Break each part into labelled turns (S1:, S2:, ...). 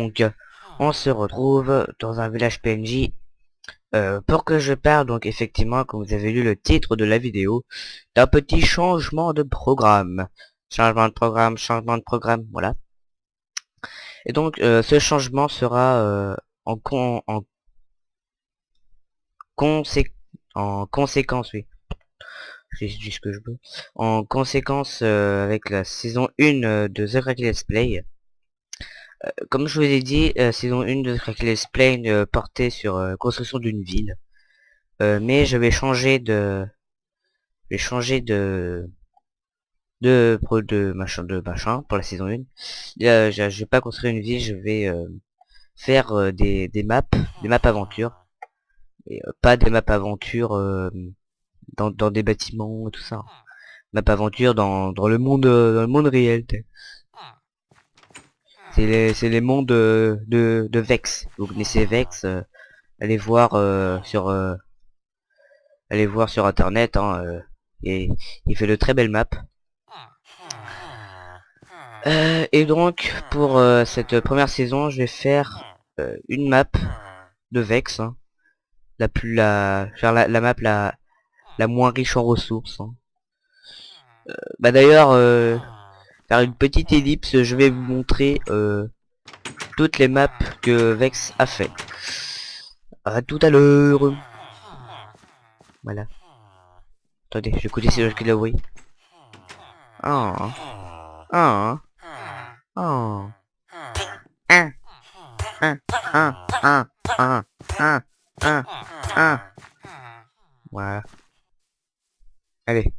S1: Donc on se retrouve dans un village PNJ pour que je parle donc effectivement, comme vous avez lu le titre de la vidéo, d'un petit changement de programme. Changement de programme, voilà. Et donc ce changement sera en conséquence, oui. Je dis ce que je veux. En conséquence avec la saison 1 de The Crackle Let's Play. Comme je vous ai dit, saison 1 de The Crackle Let's Play portait sur construction d'une ville. Mais je vais changer de... Je vais changer de machin pour la saison 1. Je vais pas construire une ville, je vais faire des maps aventures. Et pas des maps aventures dans des bâtiments et tout ça. Map aventure dans le monde réel. C'est les mondes de Vex. Vous connaissez Vex, allez voir sur internet, hein, et il fait de très belles maps. Et donc pour cette première saison, je vais faire une map de Vex, hein, la map la moins riche en ressources, hein. Bah d'ailleurs, faire une petite ellipse, je vais vous montrer toutes les maps que Vex a fait. À tout à l'heure. Voilà. Attendez, je vais écouter si je la oui. Oh. Oh. Oh. Un. Un. Un. Un. Un. Un. Un. Un. Voilà. Allez.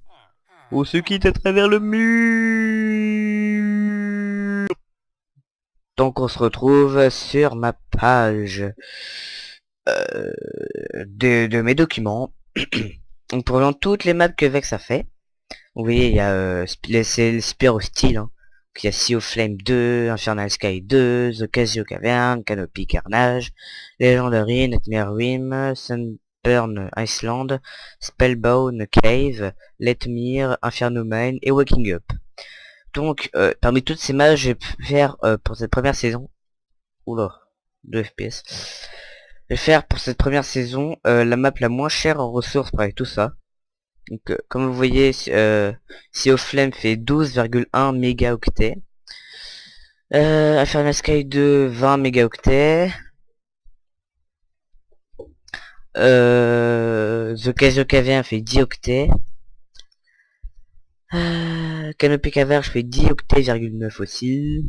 S1: On se quitte à travers le mur. Donc on se retrouve sur ma page de mes documents. Donc pour voir toutes les maps que Vex a fait. Vous voyez, il y a c'est le Spear Hostile, hein. Il y a Sea of Flame 2, Infernal Sky 2, The Casio Cavern, Canopy Carnage, Legendary, Nightmare Rim, Sunburn Iceland, Spellbound Cave, Letmere, Inferno Mine et Waking Up. Donc parmi toutes ces maps, je vais faire pour cette première saison, oula, 2 FPS, je vais faire pour cette première saison la map la moins chère en ressources pareil tout ça. Donc comme vous voyez, Sea of Flame fait 12,1 mégaoctets, Infernal Sky 2 20 mégaoctets, The Casio Cavern fait 10 octets, Canopy Cavern fait 10 octets,9 aussi.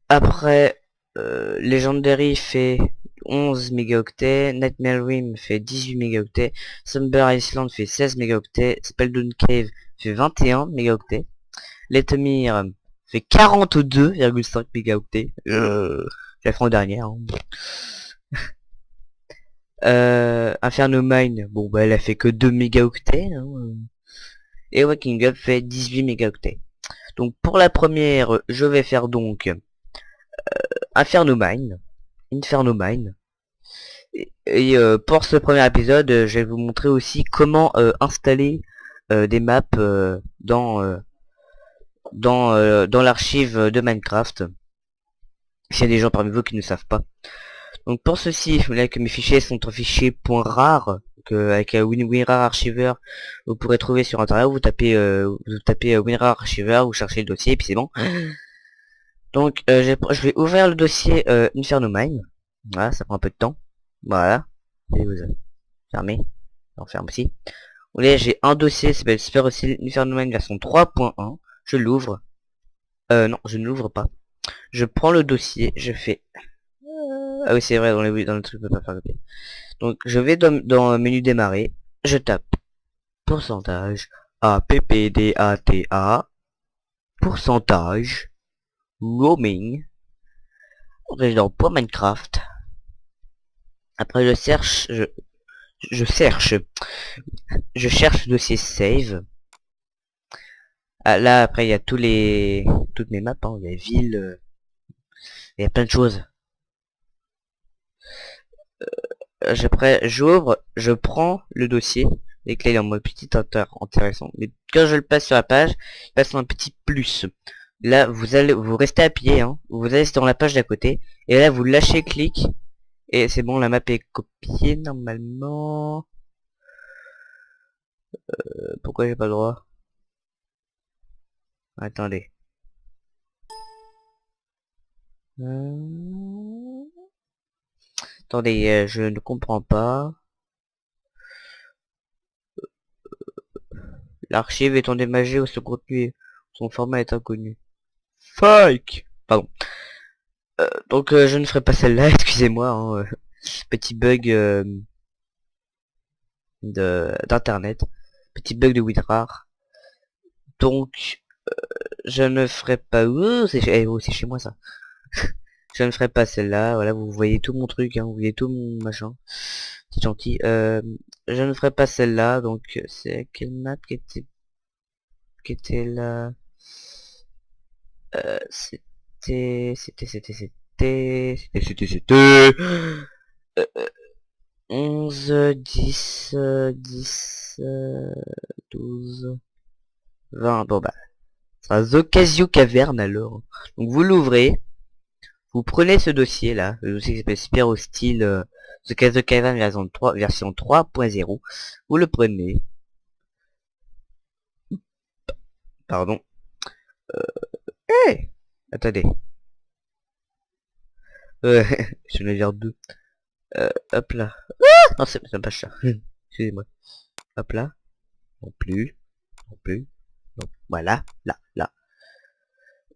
S1: Après Legendary fait 11 mégaoctets, Nightmare Rim fait 18 mégaoctets, Sunburn Island fait 16 mégaoctets, Spellbound Cave fait 21 mégaoctets, Letmere fait 42,5 mégaoctets. Je la ferai en dernière, hein. Inferno Mine, bon bah elle a fait que 2 mégaoctets, hein. Et Waking Up fait 18 mégaoctets. Donc pour la première, je vais faire donc Inferno Mine. Et pour ce premier épisode, je vais vous montrer aussi comment installer des maps dans l'archive de Minecraft. S'il y a des gens parmi vous qui ne savent pas. Donc pour ceci, vous voyez que mes fichiers sont en fichier .rar, avec WinRAR Archiver, vous pourrez trouver sur internet. Vous tapez WinRAR Archiver, vous cherchez le dossier et puis c'est bon. Donc je vais ouvrir le dossier Inferno Mine. Voilà, ça prend un peu de temps. Voilà. Et vous fermez. On ferme aussi. Vous voyez, j'ai un dossier qui s'appelle Super Inferno Mine version 3.1. Je l'ouvre. Non, je ne l'ouvre pas. Je prends le dossier, je fais... Ah oui, c'est vrai, dans le truc, je peux pas faire copier. Donc, je vais dans le menu démarrer. Je tape pourcentage APPDATA pourcentage roaming. Je vais dans .minecraft. Après, je cherche le dossier save. Ah, là, après, il y a toutes mes maps, hein. Il y a villes, il y a plein de choses. Après, j'ouvre, je prends le dossier, et que là il est en mode petit intéressant. Mais quand je le passe sur la page, il passe en un petit plus. Là, vous restez appuyé, hein. Vous allez sur la page d'à côté. Et là, vous lâchez clic. Et c'est bon, la map est copiée normalement. Pourquoi j'ai pas le droit? Attendez. Attendez, je ne comprends pas. L'archive est endommagée ou ce contenu, son format est inconnu. Fuck! Pardon. Donc je ne ferai pas celle-là, excusez-moi. Hein, petit bug d'internet. Petit bug de WinRAR. Donc je ne ferai pas. C'est chez moi ça. Je ne ferai pas celle-là. Voilà, vous voyez tout mon truc, hein, vous voyez tout mon machin. C'est gentil. Je ne ferai pas celle-là. Donc c'est quelle map qui était là? C'était 11, 10, 10, 12, 20. Bon bah, ça sera The Casio Caverne alors. Donc vous l'ouvrez, vous prenez ce dossier là, le dossier qui s'appelle Spyro Style The Casio Caverne version 3.0. Vous le prenez. Pardon. Hey, attendez. Je vais dire 2. Hop là. Non, c'est pas ça. Excusez-moi. Hop là. Non plus. Non plus. Donc voilà. Là.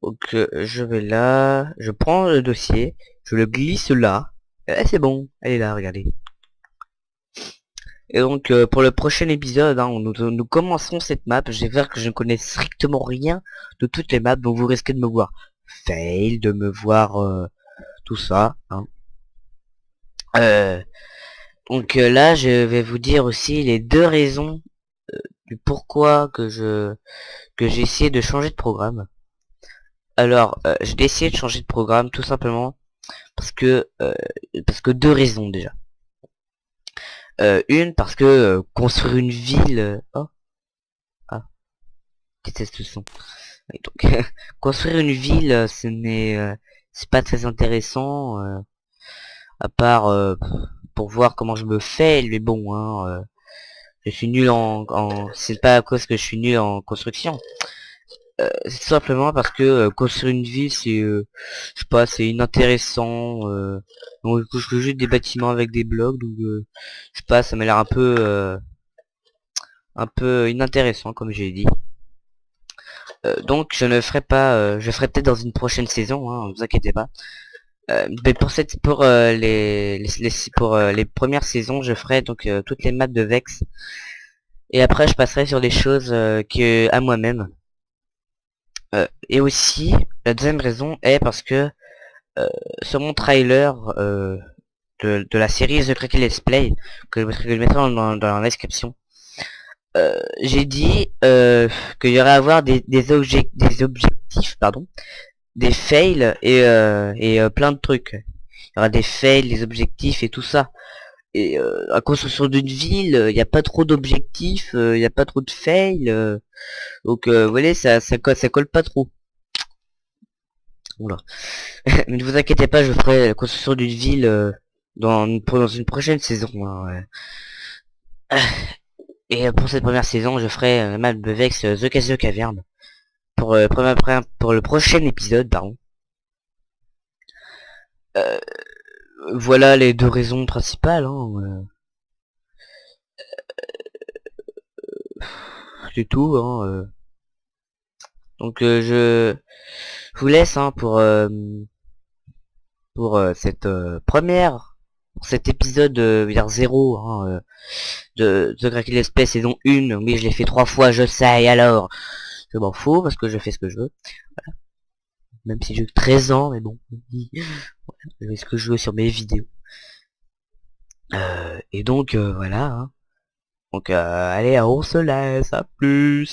S1: Donc je vais là. Je prends le dossier. Je le glisse là. C'est bon. Elle est là, regardez. Et donc pour le prochain épisode, hein, nous commencerons cette map. J'ai vu que je ne connais strictement rien de toutes les maps. Donc vous risquez de me voir fail, de me voir tout ça. Hein. Donc là, je vais vous dire aussi les 2 raisons du pourquoi que j'ai essayé de changer de programme. Alors, j'ai décidé de changer de programme tout simplement parce que 2 raisons déjà. Une parce que construire une ville. Oh, ah, déteste le son. Oui, donc construire une ville, c'est pas très intéressant à part pour voir comment je me fais. Mais bon, hein, je suis nul c'est pas à cause que je suis nul en construction. C'est simplement parce que construire une ville c'est je sais pas, c'est inintéressant. Donc je construis juste des bâtiments avec des blocs, donc je sais pas, ça m'a l'air un peu inintéressant comme j'ai dit. Donc je ne ferai pas, je ferai peut-être dans une prochaine saison, hein, ne vous inquiétez pas. Mais pour les premières saisons, je ferai donc toutes les maps de Vex. Et après je passerai sur des choses que à moi-même. Et aussi, la deuxième raison est parce que sur mon trailer de la série The Cracky Let's Play, que je mettrai dans la description, j'ai dit qu'il y aurait à avoir des objectifs, pardon, des fails et plein de trucs. Il y aura des fails, des objectifs et tout ça. Et à construction d'une ville, il n'y a pas trop d'objectifs, il n'y a pas trop de fails. Donc vous voyez, ça colle pas trop. Oula. Mais ne vous inquiétez pas, je ferai la construction d'une ville dans une prochaine saison. Hein, ouais. Et pour cette première saison, je ferai la map de Vex The Casio Caverne pour pour le prochain épisode, pardon. Voilà les 2 raisons principales. Hein, c'est tout. Hein, donc je vous laisse hein, pour cette pour cet épisode vers 0 hein, de The Cracky Let's Play saison 1. Oui, je l'ai fait 3 fois, je sais, alors je m'en fous parce que je fais ce que je veux. Voilà. Même si j'ai 13 ans, mais bon, voilà, je fais ce que je veux sur mes vidéos. Et donc voilà. Hein. Donc allez, on se laisse, à plus.